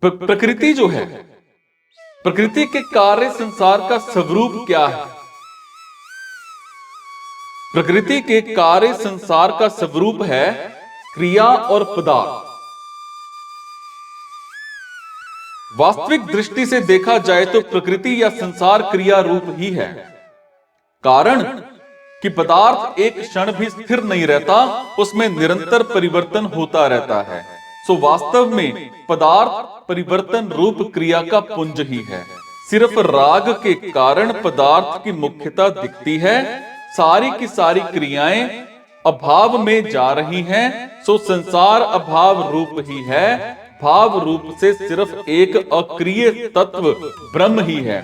प्रकृति जो है, प्रकृति के कार्य संसार का स्वरूप क्या है? प्रकृति के कार्य संसार का स्वरूप है क्रिया और पदार्थ। वास्तविक दृष्टि से देखा जाए तो प्रकृति या संसार क्रिया रूप ही है। कारण कि पदार्थ एक क्षण भी स्थिर नहीं रहता, उसमें निरंतर परिवर्तन होता रहता है। सो वास्तव में पदार्थ परिवर्तन रूप क्रिया का पुंज ही है। सिर्फ राग के कारण पदार्थ की मुख्यता दिखती है, सारी की सारी क्रियाएं अभाव में जा रही हैं। सो संसार अभाव रूप ही है। भाव रूप से सिर्फ एक अक्रिय तत्व ब्रह्म ही है,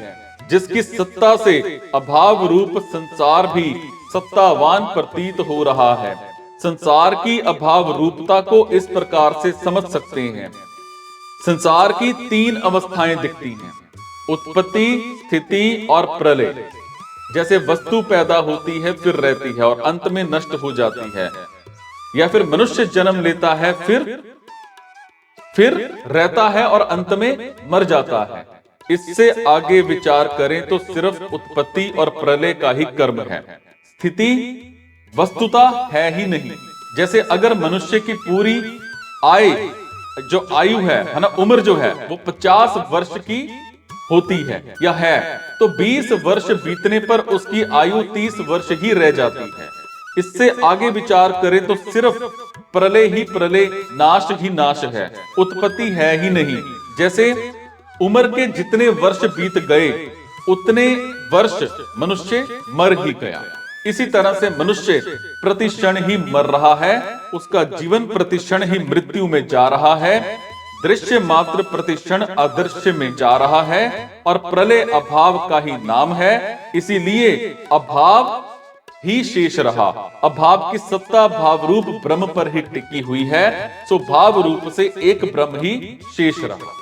जिसकी सत्ता से अभाव रूप संसार भी सत्तावान प्रतीत हो रहा है। संसार की अभाव रूपता को इस प्रकार से समझ सकते हैं। संसार की तीन अवस्थाएं दिखती हैं, उत्पत्ति, स्थिति और प्रलय। जैसे वस्तु पैदा होती है, फिर रहती है और अंत में नष्ट हो जाती है, या फिर मनुष्य जन्म लेता है, फिर रहता है और अंत में मर जाता है। इससे आगे विचार करें तो सिर्फ उत्पत्ति और प्रलय का ही कर्म है। स्थिति वस्तुता है ही नहीं। जैसे अगर मनुष्य की पूरी जो आयु है ना, उम्र जो है वो 50 वर्ष की होती है या है, तो 20 वर्ष बीतने पर उसकी आयु 30 वर्ष ही रह जाती है। इससे आगे विचार करें तो सिर्फ प्रलय ही प्रलय, नाश ही नाश है, उत्पत्ति है ही नहीं। जैसे उम्र के जितने वर्ष बीत गए उतने वर्ष मनुष्य मर ही गया। इसी तरह से मनुष्य प्रतिक्षण ही मर रहा है, उसका जीवन प्रतिक्षण ही मृत्यु में जा रहा है। दृश्य मात्र प्रतिक्षण अदृश्य में जा रहा है और प्रलय अभाव का ही नाम है। इसीलिए अभाव ही शेष रहा। अभाव की सत्ता भाव रूप ब्रह्म पर ही टिकी हुई है। सो भाव रूप से एक ब्रह्म ही शेष रहा।